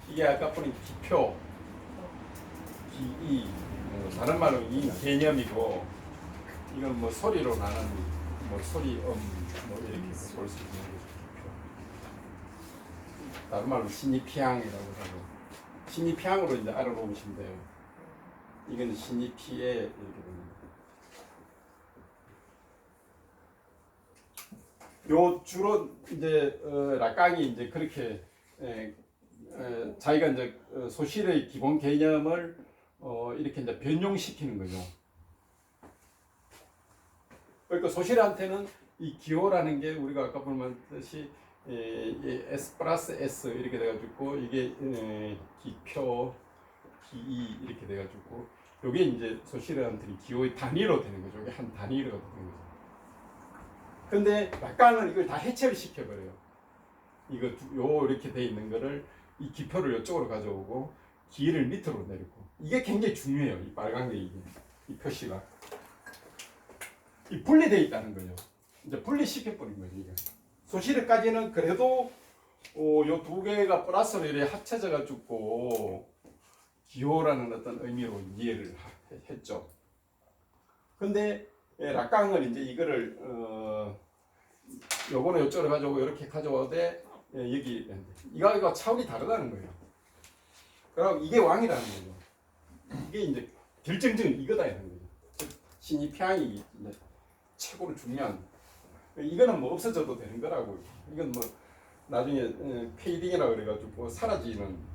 이게 아까 보니 기표, 기이, 다른 말로 이 개념이고, 이건 뭐 소리로 나는 뭐 소리, 뭐 이렇게 볼 수 있는 거죠. 기표. 다른 말로 신입피향이라고 하고, 신입피향으로 이제 알아보시면 돼요. 이건 신입피에 이렇게 됩니다. 요 주로 이제 락강이 이제 그렇게 자기가 이제 소실의 기본 개념을 이렇게 이제 변용시키는 거죠. 그러니까 소실한테는 이 기호라는 게 우리가 아까 보면듯이 S 플러스 S 이렇게 돼가지고 이게 기표, 기이 이렇게 돼가지고 이게 이제 소실한테는 기호의 단위로 되는 거죠. 이게 한 단위로 되는 거죠. 근데 락강은 이걸 다 해체를 시켜버려요. 이거 요 이렇게 돼 있는 거를 이 기표를 이쪽으로 가져오고 기를 밑으로 내리고 이게 굉장히 중요해요. 이 빨간 게 이게 이 표시가 이 분리돼 있다는 거죠. 이제 분리시켜 버린 거죠. 이게 소실까지는 그래도 요 두 개가 플러스로 이렇게 합쳐져 가지고 기호라는 어떤 의미로 이해를 했죠. 근데 락강은 이제 이거를 요거는 이쪽으로 가져오고 이렇게 가져오되 여기 이거 차원이 다르다는 거예요. 그럼 이게 왕이라는 거죠. 이게 이제 결정적인 이거다 이런 거죠. 신입향이 최고로 중요한. 이거는 뭐 없어져도 되는 거라고. 이건 뭐 나중에 페이딩이라고 그래가지고 사라지는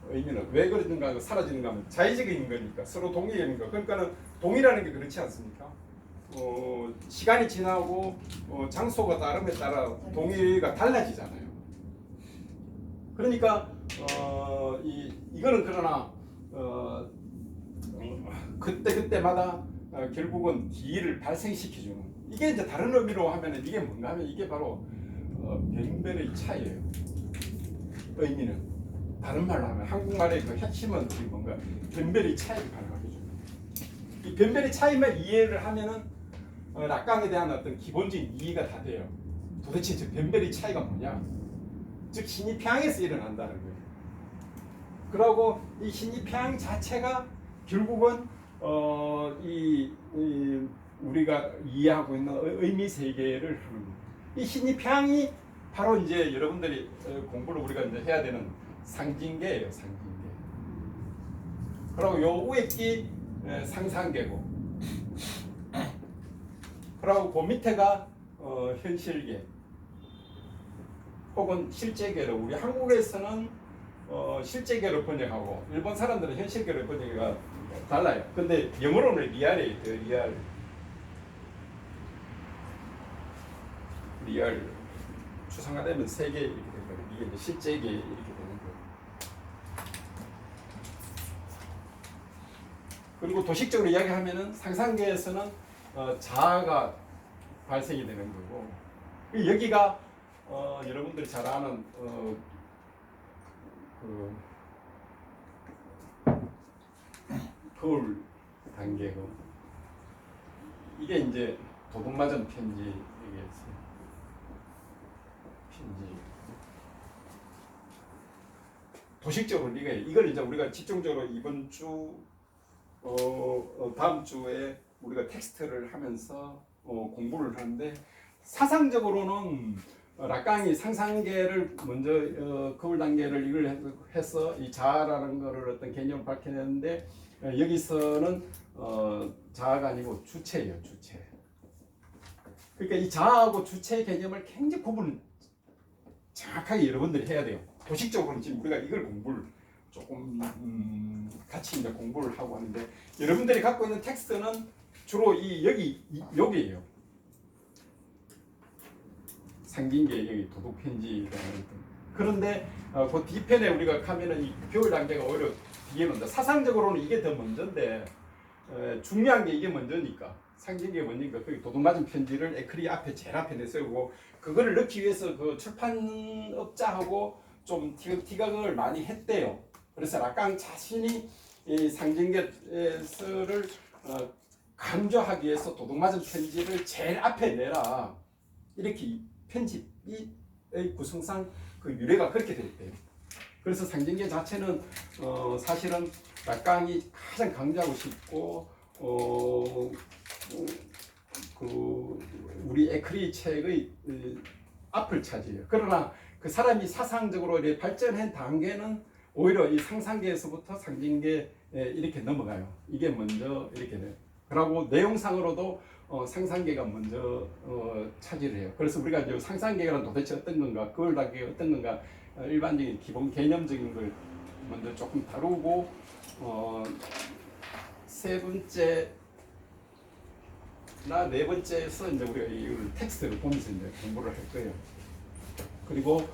의미는 왜 그러는가 사라지는가 하면 자의적인 거니까 서로 동의하는 거. 그러니까는 동의라는 게 그렇지 않습니까? 시간이 지나고 장소가 다름에 따라 동의가 달라지잖아요. 그러니까 이거는 그러나 그때마다 결국은 기를 발생시켜주는 이게 이제 다른 의미로 하면은 이게 뭔가 하면 이게 바로 변별의 차이예요. 의미는 다른 말로 하면 한국말의 그 핵심은 뭔가 변별의 차이를 가능하게 줍니다. 이 변별의 차이만 이해를 하면은 락강에 대한 어떤 기본적인 이해가 다 돼요. 도대체 저 변별의 차이가 뭐냐? 즉 신입향에서 일어난다는 거예요. 그러고 이 신입향 자체가 결국은 이 우리가 이해하고 있는 의미 세계를 이 신입향이 바로 이제 여러분들이 공부를 우리가 이제 해야 되는 상징계예요, 상징계. 그리고 요 위에 끼 상상계고. 그리고 그 밑에가 현실계 혹은 실제계로 우리 한국에서는 실제계로 번역하고 일본 사람들은 현실계로 번역이 달라요. 근데 영어로는 리얼이에요. 리얼 추상화되면 세계 이렇게 되는 거예요. 이게 이제 실제계 이렇게 되는 거예요. 그리고 도식적으로 이야기하면은 상상계에서는 자아가 발생이 되는 거고 여기가 여러분들이 잘 아는 거울 단계고 이게 이제 도둑맞은 편지 도식적으로 이걸 이제 우리가 집중적으로 이번 주 다음 주에 우리가 텍스트를 하면서 공부를 하는데 사상적으로는 락강이 상상계를 먼저 거울 단계를 이걸 해서 이 자아라는 거를 어떤 개념을 밝혀냈는데 여기서는 자아가 아니고 주체예요, 주체. 그러니까 이 자아하고 주체 개념을 굉장히 구분 정확하게 여러분들이 해야 돼요. 도식적으로는 지금 우리가 이걸 공부를 조금 같이 이제 공부를 하고 하는데 여러분들이 갖고 있는 텍스트는 주로 여기예요. 상징계 여기 도둑편지라는 그런데 그 뒤편에 우리가 가면은 이 겨울 단계가 오히려 뒤에 온다. 사상적으로는 이게 더 먼저인데 중요한 게 이게 먼저니까 상징계가 먼저니까 그 도둑맞은 편지를 에크리 앞에 제일 앞에 내세우고 그거를 넣기 위해서 그 출판업자하고 좀 티격을 많이 했대요. 그래서 락강 자신이 이 상징계를 강조하기 위해서 도둑맞은 편지를 제일 앞에 내라 이렇게 편집의 구성상 그 유래가 그렇게 돼 있대요. 그래서 상징계 자체는 사실은 락강이 가장 강조하고 싶고 그 우리 에크리 책의 앞을 차지해요. 그러나 그 사람이 사상적으로 이렇게 발전한 단계는 오히려 이 상상계에서부터 상징계에 이렇게 넘어가요. 이게 먼저 이렇게 돼요. 그리고 내용상으로도 상상계가 먼저 차지를 해요. 그래서 우리가 이제 상상계가 도대체 어떤 건가, 그걸 단계가 어떤 건가, 일반적인 기본 개념적인 걸 먼저 조금 다루고 세 번째나 네 번째에서 이제 우리가 이 텍스트를 보면서 이제 공부를 할 거예요. 그리고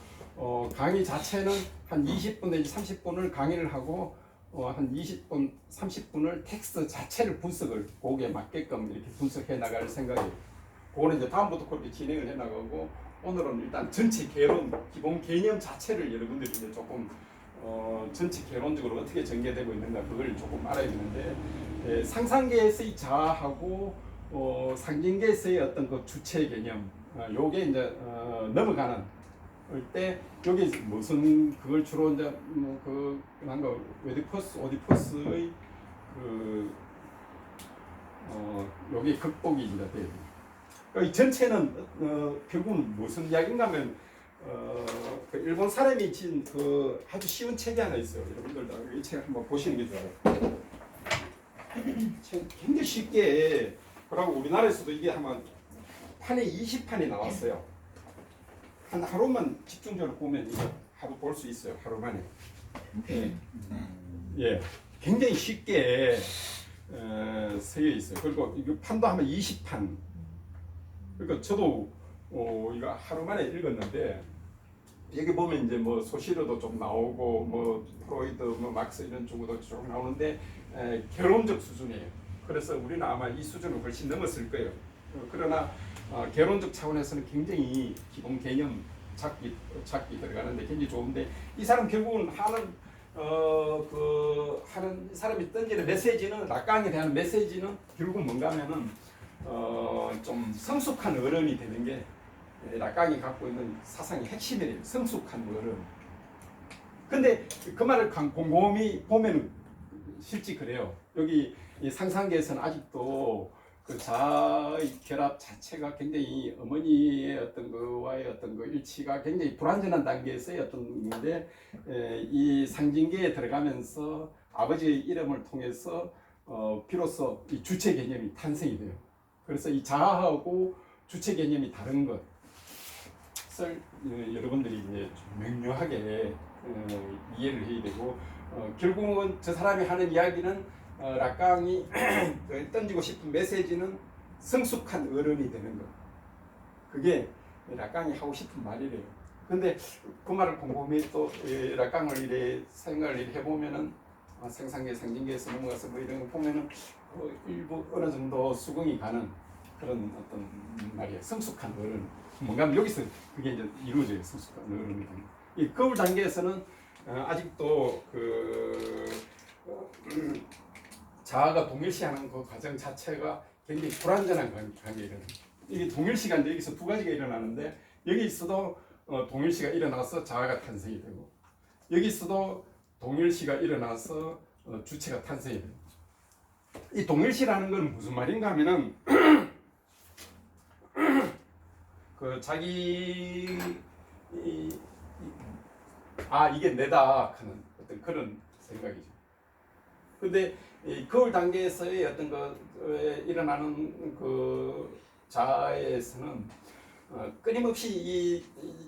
강의 자체는 한 20분 내지 30분을 강의를 하고 한 20분, 30분을 텍스트 자체를 분석을 거기에 맞게끔 이렇게 분석해 나갈 생각이에요. 그거는 이제 다음부터 그렇게 진행을 해 나가고 오늘은 일단 전체 개론, 기본 개념 자체를 여러분들이 이제 조금 전체 개론적으로 어떻게 전개되고 있는가 그걸 조금 알아야 되는데 상상계에서의 자아하고 상징계에서의 어떤 그 주체 개념 요게 이제 넘어가는 때 여기 무슨 그걸 주로 이제 뭐 한거 오디퍼스 오디퍼스의 여기 극복이 이제 돼요. 이 전체는 결국은 무슨 이야기인가면 그 일본 사람이 지은 그 아주 쉬운 책이 하나 있어요. 여러분들도 이 책 한번 보시는 게 좋아요. 굉장히 쉽게 그리고 우리나라에서도 이게 아마 판에 20판이 나왔어요. 한 하루만 집중적으로 보면 이거 하루 볼 수 있어요. 하루 만에. 예, 굉장히 쉽게 쓰여 있어요. 그리고 이거 판도 하면 20판. 그러니까 저도 이거 하루 만에 읽었는데 여기 보면 이제 뭐 소시로도 좀 나오고 뭐 프로이드, 뭐 막스 이런 쪽으로도 쭉 나오는데 개론적 수준이에요. 그래서 우리는 아마 이 수준을 훨씬 넘었을 거예요. 그러나 개론적 차원에서는 굉장히 기본 개념 찾기 들어가는데 굉장히 좋은데 이 사람 결국은 하는 하는 사람이 던지는 메시지는 락강에 대한 메시지는 결국은 뭔가 하면은 좀 성숙한 어른이 되는 게 락강이 갖고 있는 사상의 핵심이래요. 성숙한 어른. 근데 그 말을 곰곰이 보면 실제 그래요. 여기 이 상상계에서는 아직도 그 자아의 결합 자체가 굉장히 어머니의 어떤 그와의 어떤 그 일치가 굉장히 불완전한 단계에서의 어떤 건데 이 상징계에 들어가면서 아버지의 이름을 통해서 비로소 이 주체 개념이 탄생이 돼요. 그래서 이 자아하고 주체 개념이 다른 것을 여러분들이 이제 좀 명료하게 이해를 해야 되고 결국은 저 사람이 하는 이야기는 락강이 던지고 싶은 메시지는 성숙한 어른이 되는 것. 그게 락강이 하고 싶은 말이래요. 근데 그 말을 곰곰이 또 락강을 이래 생각을 이래 해보면은 생산계, 상징계에서 넘어가서 뭐 이런 거 보면은 일부 어느 정도 수긍이 가는 그런 어떤 말이에요. 성숙한 어른. 뭔가 하면 여기서 그게 이제 이루어져요. 성숙한 어른이. 이 거울 단계에서는 아직도 자아가 동일시하는 그 과정 자체가 굉장히 불완전한 관계거든요. 이게 동일시가 이제 여기서 두 가지가 일어나는데 여기 있어도 동일시가 일어나서 자아가 탄생이 되고 여기 있어도 동일시가 일어나서 주체가 탄생이 돼요. 이 동일시라는 건 무슨 말인가 하면은 그 자기 이게 내다 하는 어떤 그런 생각이죠. 근데 이 거울 단계에서의 어떤 거에 일어나는 그 자아에서는 끊임없이 이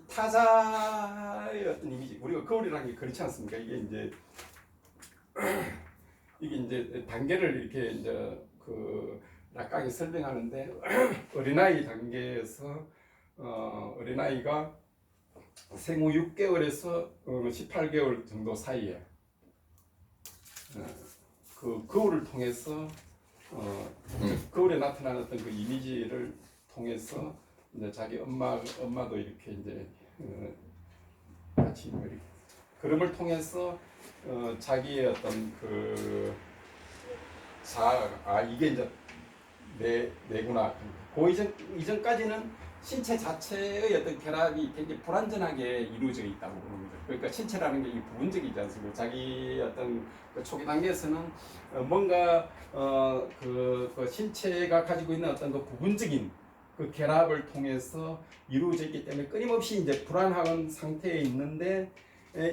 타자의 어떤 이미지, 우리가 거울이라는 게 그렇지 않습니까? 이게 이제 단계를 이렇게 이제 그 락강이 설명하는데 어린아이 단계에서 어린아이가 생후 6개월에서 18개월 정도 사이에 그 거울을 통해서 거울에 나타나는 어떤 그 이미지를 통해서 이제 자기 엄마도 이렇게 이제 같이 이렇게 그림을 통해서 자기의 어떤 그 자아가 이게 이제 내구나. 그 이전까지는 신체 자체의 어떤 결합이 굉장히 불완전하게 이루어져 있다고 보는 거죠. 그러니까 신체라는 게 이 부분적이지 않습니까? 자기 어떤 그 초기 단계에서는 뭔가 그 신체가 가지고 있는 어떤 그 부분적인 그 결합을 통해서 이루어져 있기 때문에 끊임없이 이제 불안한 상태에 있는데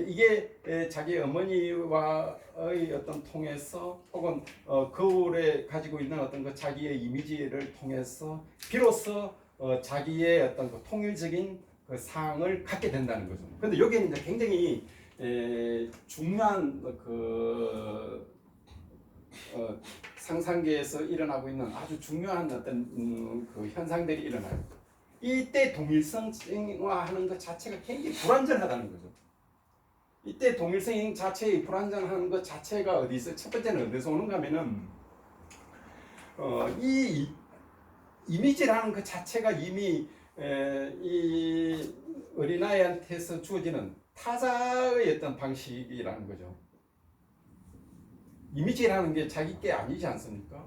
이게 자기 어머니와의 어떤 통해서 혹은 거울에 가지고 있는 어떤 그 자기의 이미지를 통해서 비로소 자기의 어떤 그 통일적인 그 상을 갖게 된다는 거죠. 그런데 여기는 이제 굉장히 중요한 상상계에서 일어나고 있는 아주 중요한 어떤 그 현상들이 일어나요. 이때 동일성화하는 것 자체가 굉장히 불완전하다는 거죠. 이때 동일성 자체의 불완전한 것 자체가 어디서 첫 번째는 어디서 오는가 하면은 이 이미지라는 것 자체가 이미 이 어린아이한테서 주어지는 타자의 어떤 방식이라는 거죠. 이미지라는 게 자기 게 아니지 않습니까?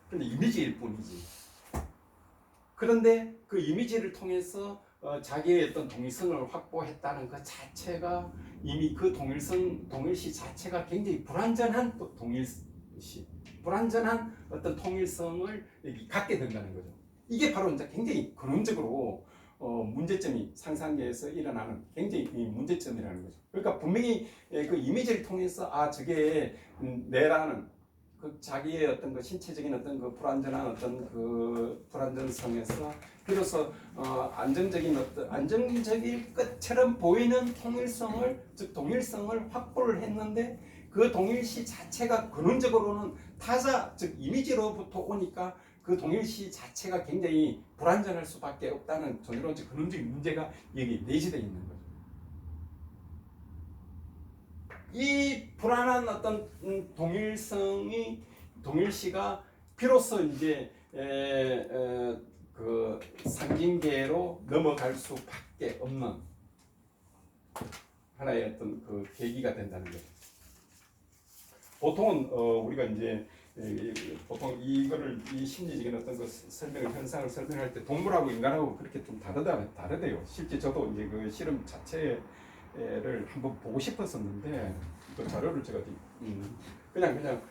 근데 이미지일 뿐이지. 그런데 그 이미지를 통해서 자기의 어떤 동일성을 확보했다는 것 자체가 이미 그 동일시 자체가 굉장히 불완전한 또 동일시, 불완전한 어떤 통일성을 갖게 된다는 거죠. 이게 바로 이제 굉장히 근원적으로 문제점이 상상계에서 일어나는 굉장히 문제점이라는 거죠. 그러니까 분명히 그 이미지를 통해서 저게 내라는 그 자기의 어떤 그 신체적인 어떤 그 불완전한 어떤 그 불완전성에서 비로소 안정적일 것처럼 보이는 통일성을 즉 동일성을 확보를 했는데 그 동일시 자체가 근원적으로는 타자 즉 이미지로부터 오니까 그 동일시 자체가 굉장히 불완전할 수밖에 없다는 전이론적 근원적인 문제가 여기 내재되어 있는 거죠. 이 불안한 어떤 동일시가 비로소 이제 그 상징계로 넘어갈 수밖에 없는 하나의 어떤 그 계기가 된다는 거죠. 보통은 우리가 이제 보통 이 심리적인 어떤 그 현상을 설명할 때 동물하고 인간하고 그렇게 좀 다르대요. 실제 저도 이제 그 실험 자체를 한번 보고 싶었었는데 그 자료를 제가 그냥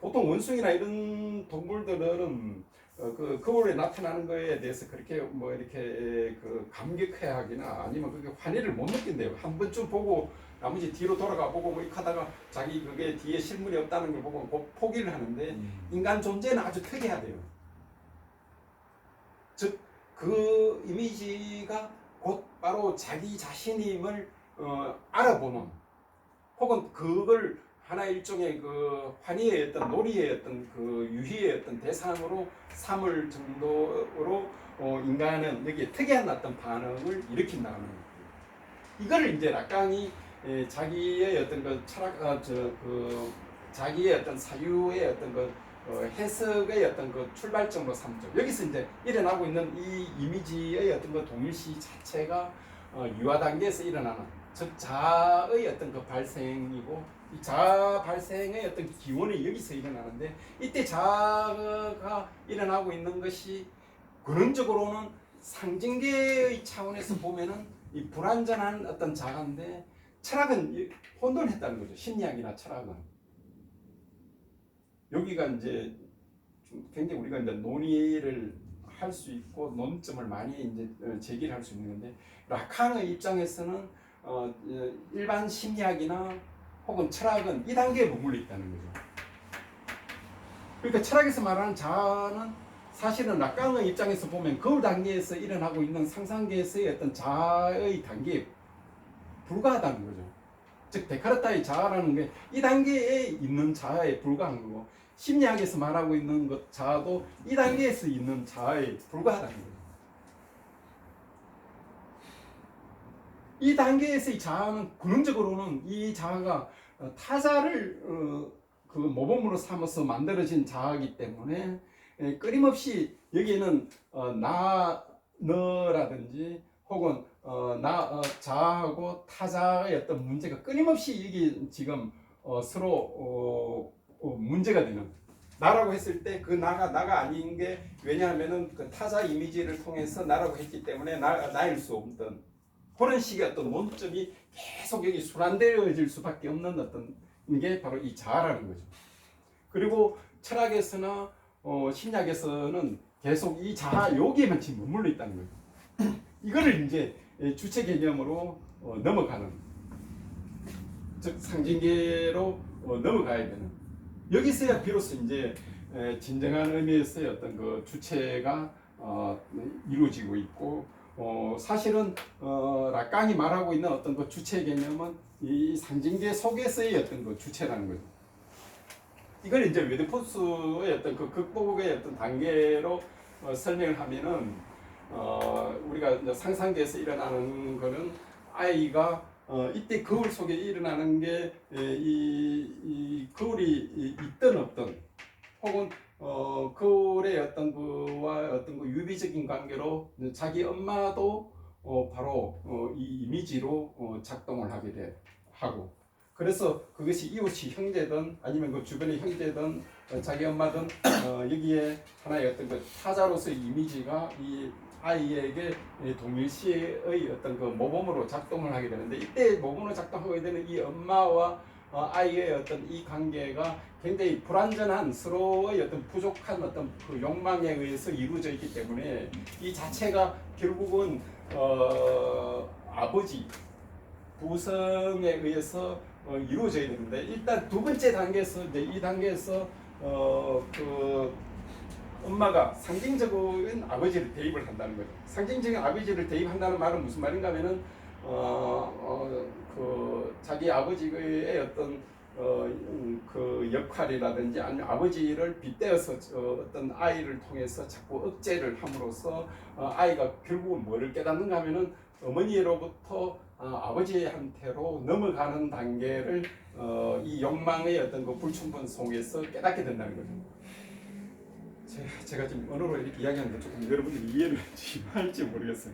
보통 원숭이나 이런 동물들은 그 거울에 나타나는 거에 대해서 그렇게 뭐 이렇게 그 감격해하기나 아니면 그게 환희를 못 느낀대요. 한 번쯤 보고 나머지 뒤로 돌아가 보고 뭐 이렇게 하다가 자기 그게 뒤에 실물이 없다는 걸 보고 곧 포기를 하는데 인간 존재는 아주 특이하대요. 즉 그 이미지가 곧 바로 자기 자신임을 알아보는 혹은 그걸 하나의 일종의 그 환희의 어떤 놀이의 어떤 그 유희의 어떤 대상으로 삼을 정도로 인간은 여기에 특이한 어떤 반응을 일으킨다는 거예요. 이거를 이제 락강이 자기의 어떤 그 철학, 자기의 어떤 사유의 어떤 그 해석의 어떤 그 출발점으로 삼죠. 여기서 이제 일어나고 있는 이 이미지의 어떤 그 동일시 자체가 유아 단계에서 일어나는 즉 자아의 어떤 그 발생이고 이 자아 발생의 어떤 기원이 여기서 일어나는데 이때 자아가 일어나고 있는 것이 근원적으로는 상징계의 차원에서 보면은 이 불완전한 어떤 자아인데 철학은 혼돈했다는 거죠. 심리학이나 철학은 여기가 이제 굉장히 우리가 이제 논의를 할 수 있고 논점을 많이 이제 제기를 할 수 있는 건데 라칸의 입장에서는 일반 심리학이나 혹은 철학은 이 단계에 머물러 있다는 거죠. 그러니까 철학에서 말하는 자아는 사실은 락강의 입장에서 보면 거울 단계에서 일어나고 있는 상상계에서의 어떤 자아의 단계에 불과하다는 거죠. 즉 데카르타의 자아라는 게 이 단계에 있는 자아에 불과한 거고 심리학에서 말하고 있는 것 자아도 이 단계에서 있는 자아에 불과하다는 거죠. 이 단계에서의 자아는 근원적으로는 이 자아가 타자를 그 모범으로 삼아서 만들어진 자아이기 때문에 끊임없이 여기에는 나, 너라든지 혹은 자아하고 타자의 어떤 문제가 끊임없이 이게 지금 서로 문제가 되는 나라고 했을 때 그 나가 아닌 게 왜냐하면은 그 타자 이미지를 통해서 나라고 했기 때문에 나일 수 없던 그런 식의 어떤 논점이 계속 여기 순환되어질 수밖에 없는 어떤 게 바로 이 자아라는 거죠. 그리고 철학에서나 신약에서는 계속 이 자아 여기에만 지금 머물러 있다는 거죠. 이거를 이제 주체 개념으로 넘어가는, 즉 상징계로 넘어가야 되는, 여기서야 비로소 이제 진정한 의미에서의 어떤 그 주체가 이루어지고 있고, 사실은 라깡이 말하고 있는 어떤 그 주체 개념은 이 상징계 속에서의 어떤 그 주체라는 거죠. 이걸 이제 웨드포스의 어떤 그 극복의 어떤 단계로 설명을 하면은 우리가 이제 상상계에서 일어나는 거는 아이가 이때 거울 속에 일어나는 게 이 거울이 있든 없든 혹은 거울의 어떤 그와 어떤 그 유비적인 관계로 자기 엄마도 바로 이 이미지로 작동을 하게 하고, 그래서 그것이 이웃이 형제든 아니면 그 주변의 형제든 자기 엄마든 여기에 하나의 어떤 그 타자로서의 이미지가 이 아이에게 동일시의 어떤 그 모범으로 작동을 하게 되는데, 이때 모범으로 작동하게 되는 이 엄마와 아이의 어떤 이 관계가 굉장히 불완전한 서로의 어떤 부족한 어떤 그 욕망에 의해서 이루어져 있기 때문에 이 자체가 결국은 아버지 부성에 의해서 이루어져야 되는데, 일단 두 번째 단계에서 이제 이 단계에서 그 엄마가 상징적인 아버지를 대입을 한다는 거죠. 상징적인 아버지를 대입한다는 말은 무슨 말인가 하면은 그 자기 아버지의 어떤 그 역할이라든지 아니면 아버지를 빗대어서 어떤 아이를 통해서 자꾸 억제를 함으로써 아이가 결국은 뭐를 깨닫는가 하면은 어머니로부터 아버지한테로 넘어가는 단계를 이 욕망의 어떤 그 불충분 속에서 깨닫게 된다는 거죠. 제가 지금 언어로 이렇게 이야기하는데 조금 여러분들이 이해를 할지 모르겠어요.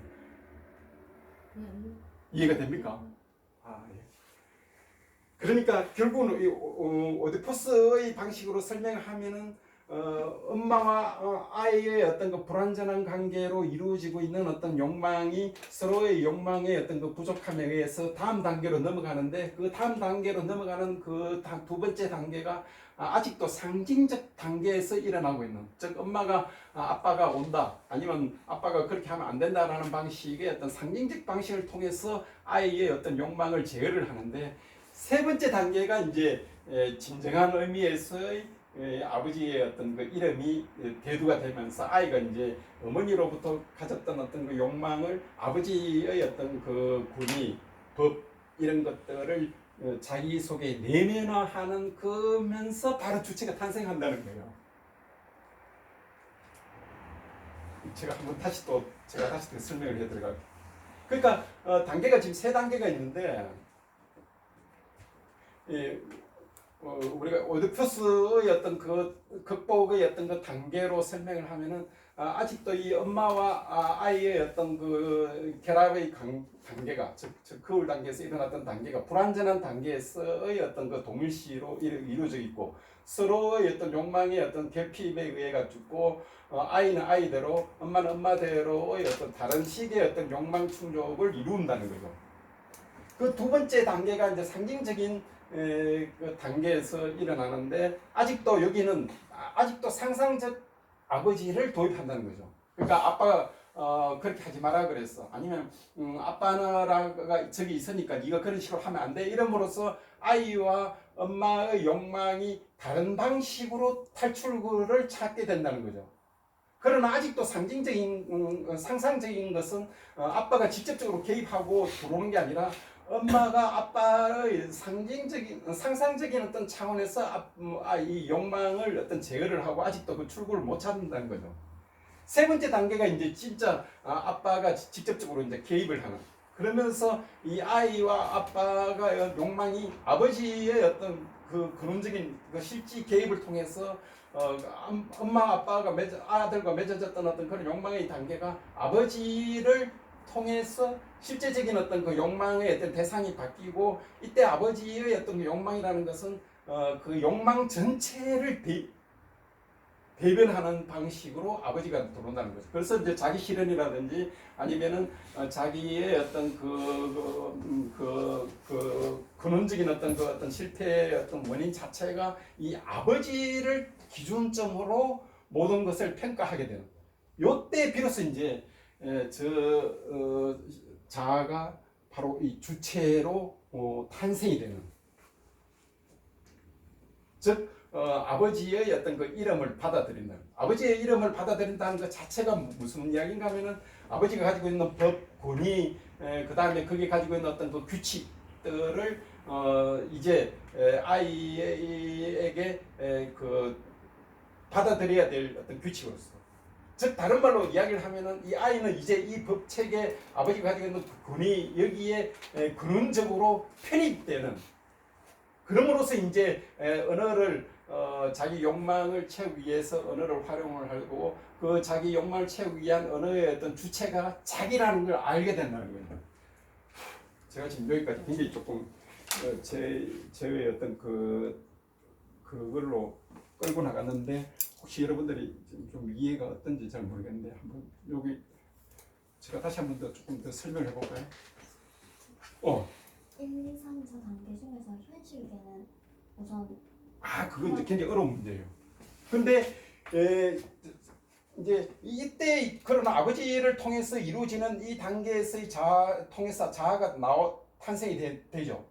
이해가 됩니까? 예. 그러니까 결국은 이 오디푸스의 방식으로 설명을 하면은 엄마와 아이의 어떤 그 불완전한 관계로 이루어지고 있는 어떤 욕망이 서로의 욕망의 어떤 그 부족함에 의해서 다음 단계로 넘어가는데, 그 다음 단계로 넘어가는 그 두 번째 단계가 아직도 상징적 단계에서 일어나고 있는, 즉 엄마가 아빠가 온다 아니면 아빠가 그렇게 하면 안 된다라는 방식의 어떤 상징적 방식을 통해서 아이의 어떤 욕망을 제어를 하는데, 세 번째 단계가 이제 진정한 의미에서의 아버지의 어떤 그 이름이 대두가 되면서 아이가 이제 어머니로부터 가졌던 어떤 그 욕망을 아버지의 어떤 그 권위, 법 이런 것들을 자기 속에 내면화하는 그면서 바로 주체가 탄생한다는 거예요. 제가 다시 또 설명을 해드릴게요. 그러니까 단계가 지금 세 단계가 있는데, 우리가 오디푸스의 어떤 그 극복의 어떤 그 단계로 설명을 하면은 아직도 이 엄마와 아이의 어떤 그 결합의 단계가, 즉 거울 단계에서 일어났던 단계가 불완전한 단계에서의 어떤 그 동일시로 이루어져 있고, 서로의 어떤 욕망의 어떤 결핍에 의해 가지고 아이는 아이대로 엄마는 엄마대로의 어떤 다른 식의 어떤 욕망 충족을 이룬다는 거죠. 그 두 번째 단계가 이제 상징적인 그 단계에서 일어나는데, 아직도 여기는 아직도 상상적 아버지를 도입한다는 거죠. 그러니까 아빠가 그렇게 하지 마라 그랬어. 아니면 아빠가 저기 있으니까 네가 그런 식으로 하면 안 돼. 이름으로써 아이와 엄마의 욕망이 다른 방식으로 탈출구를 찾게 된다는 거죠. 그러나 아직도 상징적인 상상적인 것은 아빠가 직접적으로 개입하고 들어오는 게 아니라 엄마가 아빠의 상상적인 어떤 차원에서 이 욕망을 어떤 제어를 하고 아직도 그 출구를 못 찾는다는 거죠. 세 번째 단계가 이제 진짜 아빠가 직접적으로 이제 개입을 하는. 그러면서 이 아이와 아빠가 욕망이 아버지의 어떤 그 근원적인 그 실제 개입을 통해서 엄마 아빠가 아들과 맺어졌던 어떤 그런 욕망의 단계가 아버지를 통해서 실제적인 어떤 그 욕망의 어떤 대상이 바뀌고, 이때 아버지의 어떤 그 욕망이라는 것은 그 욕망 전체를 대변하는 방식으로 아버지가 들어온다는 거죠. 그래서 이제 자기 실현이라든지 아니면은 자기의 어떤 근원적인 어떤 실패의 어떤 원인 자체가 이 아버지를 기준점으로 모든 것을 평가하게 되는. 요때 비로소 이제 자아가 바로 이 주체로 탄생이 되는. 즉 아버지의 어떤 그 이름을 받아들인다. 아버지의 이름을 받아들인다는 것 자체가 무슨 이야기인가 하면은 아버지가 가지고 있는 법, 권위, 그 다음에 그게 가지고 있는 어떤 그 규칙들을 이제 아이에게 그 받아들여야 될 어떤 규칙으로서. 즉 다른 말로 이야기를 하면은 이 아이는 이제 이 법 체계 아버지가 가지고 있는 권위 여기에 근원적으로 편입되는. 그럼으로써 이제 언어를 자기 욕망을 채우기 위해서 언어를 활용을 하고 그 자기 욕망을 채우기 위한 언어의 어떤 주체가 자기라는 걸 알게 된다는 거예요. 제가 지금 여기까지 굉장히 조금 제의 어떤 그걸로 끌고 나갔는데 혹시 여러분들이 좀 이해가 어떤지 잘 모르겠는데 한번 여기 제가 다시 한번 더 조금 더 설명해 볼까요? 1, 2, 3, 4단계 중에서 현실계는 우선 그건 이제 굉장히 어려운 문제예요. 근데 이제 이때 그러나 아버지를 통해서 이루어지는 이 단계에서의 통해서 자아가 탄생이 되죠.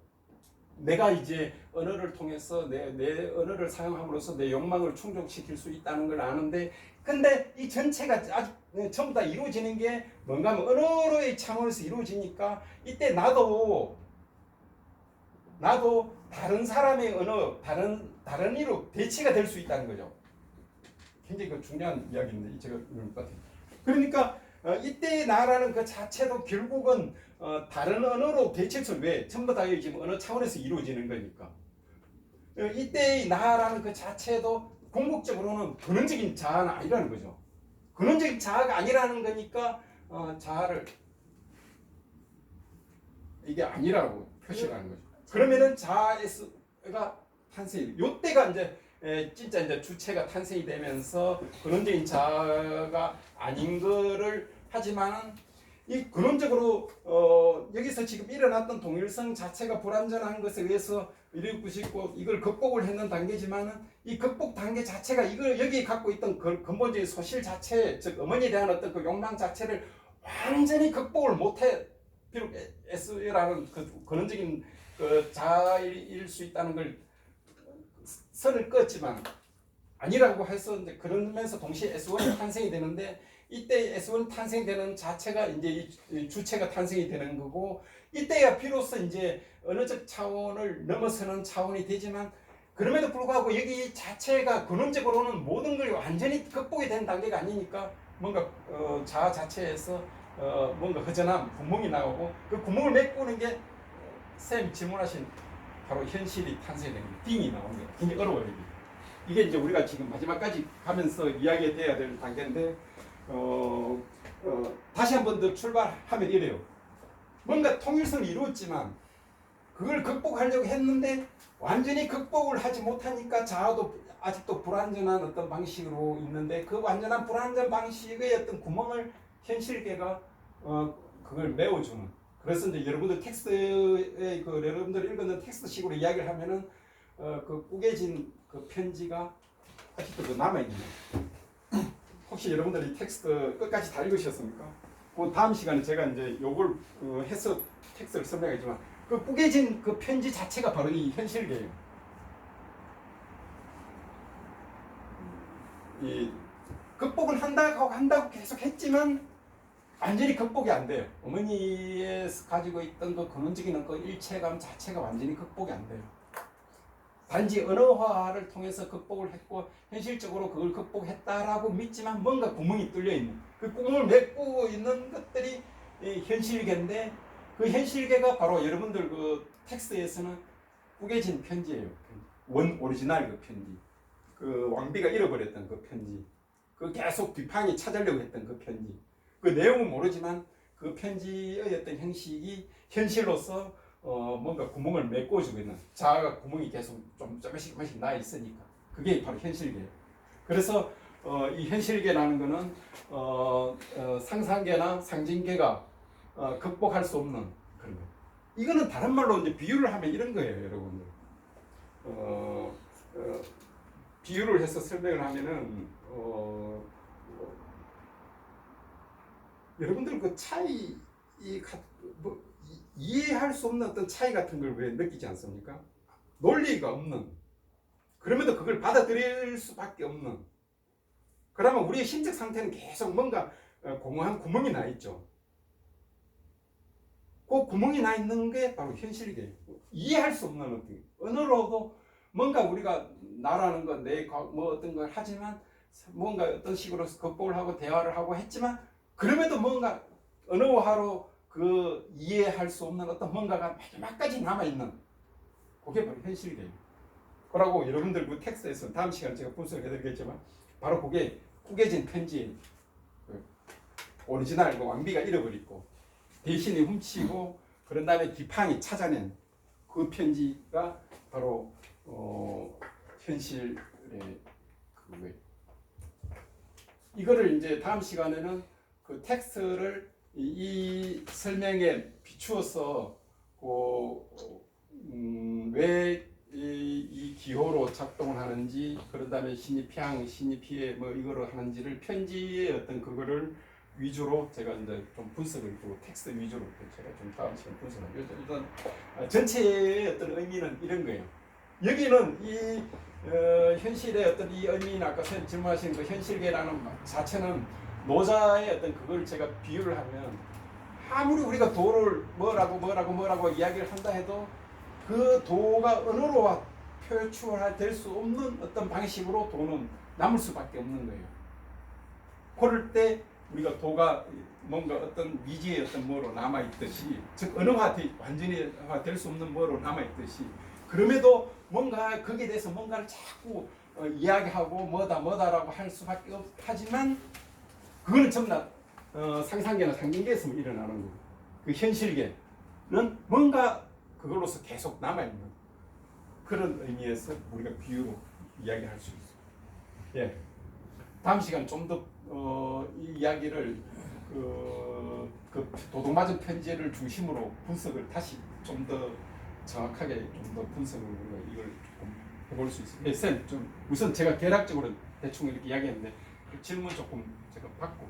내가 이제 언어를 통해서 내 언어를 사용함으로써 내 욕망을 충족시킬 수 있다는 걸 아는데, 근데 이 전체가 아직 전부 다 이루어지는 게 뭔가 하면 언어로의 차원에서 이루어지니까 이때 나도 다른 사람의 언어, 다른 이로 대치가 될 수 있다는 거죠. 굉장히 그 중요한 이야기인데 제가 이럴 것 같아요. 그러니까 이때의 나라는 그 자체도 결국은 다른 언어로 대체해서 왜 전부 다 지금 언어 차원에서 이루어지는 거니까. 이때의 나라는 그 자체도 궁극적으로는 근원적인 자아는 아니라는 거죠. 근원적인 자아가 아니라는 거니까 자아를 이게 아니라고 표시하는 거죠. 그러면은 자아가 탄생이. 요때가 이제 진짜 이제 주체가 탄생이 되면서 근원적인 자아가 아닌 거를 하지만은 이 근원적으로 여기서 지금 일어났던 동일성 자체가 불완전한 것에 의해서 이루고 싶고 이걸 극복을 했는 단계지만은 이 극복 단계 자체가 이걸 여기 갖고 있던 그 근본적인 소실 자체, 즉 어머니에 대한 어떤 그 욕망 자체를 완전히 극복을 못해. 비록 S라는 그 근원적인 그 자아일 수 있다는 걸 선을 껐지만 아니라고 해서 이제 그러면서 동시에 S1이 탄생이 되는데 이때 S1 탄생되는 자체가 이제 이 주체가 탄생이 되는 거고 이때야 비로소 이제 언어적 차원을 넘어서는 차원이 되지만 그럼에도 불구하고 여기 자체가 근원적으로는 모든 걸 완전히 극복이 된 단계가 아니니까 뭔가 자아 자체에서 뭔가 허전함, 구멍이 나오고 그 구멍을 메꾸는 게 쌤 질문하신 바로 현실이 탄생되는 거예요. 띵이 나오는 거예요. 굉장히 어려워요. 이게 이제 우리가 지금 마지막까지 가면서 이야기해야 될 단계인데 다시 한 번 더 출발하면 이래요. 뭔가 통일성을 이루었지만 그걸 극복하려고 했는데 완전히 극복을 하지 못하니까 자아도 아직도 불완전한 어떤 방식으로 있는데 그 완전한 불완전 방식의 어떤 구멍을 현실계가 그걸 메워주는. 그래서 이제 여러분들 텍스트에 여러분들 읽는 텍스트식으로 이야기를 하면은 그 꾸겨진 그 편지가 아직도 남아 있는 거예요. 혹시 여러분들이 텍스트 끝까지 다 읽으셨습니까? 그 다음 시간에 제가 이제 요걸 해서 텍스트를 설명하지만 그 꾸겨진 그 편지 자체가 바로 이 현실계예요. 이 극복을 한다고 계속 했지만 완전히 극복이 안 돼요. 어머니에 가지고 있던 그 근원적인 그 일체감 자체가 완전히 극복이 안 돼요. 단지 언어화를 통해서 극복을 했고 현실적으로 그걸 극복했다라고 믿지만 뭔가 구멍이 뚫려 있는 그 구멍을 메꾸고 있는 것들이 현실계인데 그 현실계가 바로 여러분들 그 텍스트에서는 꾸겨진 편지예요. 원 오리지널 그 편지, 그 왕비가 잃어버렸던 그 편지, 그 계속 뒷판이 찾으려고 했던 그 편지. 그 내용은 모르지만 그 편지의 어떤 형식이 현실로서 뭔가 구멍을 메꿔주고 있는 자아가 구멍이 계속 좀 조금씩 나 있으니까 그게 바로 현실이에요. 그래서 이 현실계라는 거는 상상계나 상징계가 극복할 수 없는 그런 거. 이거는 다른 말로 이제 비유를 하면 이런 거예요, 여러분들. 비유를 해서 설명을 하면은 여러분들 그 차이 이해할 수 없는 어떤 차이 같은 걸 왜 느끼지 않습니까? 논리가 없는, 그럼에도 그걸 받아들일 수밖에 없는. 그러면 우리의 심적 상태는 계속 뭔가 공허한 구멍이 나 있죠. 그 구멍이 나 있는 게 바로 현실이에요. 이해할 수 없는 어떤 언어로도 뭔가 우리가 나라는 것, 뭐 어떤 걸 하지만 뭔가 어떤 식으로 극복을 하고 대화를 하고 했지만 그럼에도 뭔가 언어화로 그 이해할 수 없는 어떤 뭔가가 마지막까지 남아있는 그게 바로 현실이에요. 그러고 여러분들 그 텍스트에서 다음 시간에 제가 분석을 해드리겠지만 바로 그게 구겨진 편지의 오리지널 왕비가 잃어버리고 대신에 훔치고 그런 다음에 디팡이 찾아낸 그 편지가 바로 현실의 그거예요. 이거를 이제 다음 시간에는 그 텍스트를 이 설명에 비추어서 왜 이 기호로 작동을 하는지, 그런 다음에 신입향, 신입희애 뭐 이거로 하는지를 편지의 어떤 그거를 위주로 제가 이제 좀 분석을 했고 텍스트 위주로 제가 좀 다음 시간 분석을 일단 전체의 어떤 의미는 이런 거예요. 여기는 이 현실의 어떤 이 의미는 아까 선생님 질문하신 그 현실계라는 자체는 노자의 어떤 그걸 제가 비유를 하면 아무리 우리가 도를 뭐라고 이야기를 한다 해도 그 도가 언어로 표출될 수 없는 어떤 방식으로 도는 남을 수밖에 없는 거예요. 그럴 때 우리가 도가 뭔가 어떤 미지의 어떤 뭐로 남아있듯이, 즉 완전히 될 수 없는 뭐로 남아있듯이, 그럼에도 뭔가 거기에 대해서 뭔가를 자꾸 이야기하고 뭐다라고 할 수밖에 하지만 그거는 전부 다 상상계나 상징계에서 일어나는 거고, 그 현실계는 뭔가 그걸로서 계속 남아있는 그런 의미에서 우리가 비유로 이야기할 수 있어요. 예. 다음 시간 좀 더 이 이야기를 그 도둑맞은 편지를 중심으로 분석을 다시 좀 더 정확하게 좀 더 분석을 우리가 이걸 조금 해볼 수 있어요. 예, 쌤, 좀 우선 제가 개략적으로 대충 이렇게 이야기했는데 그 질문 조금 제가 받고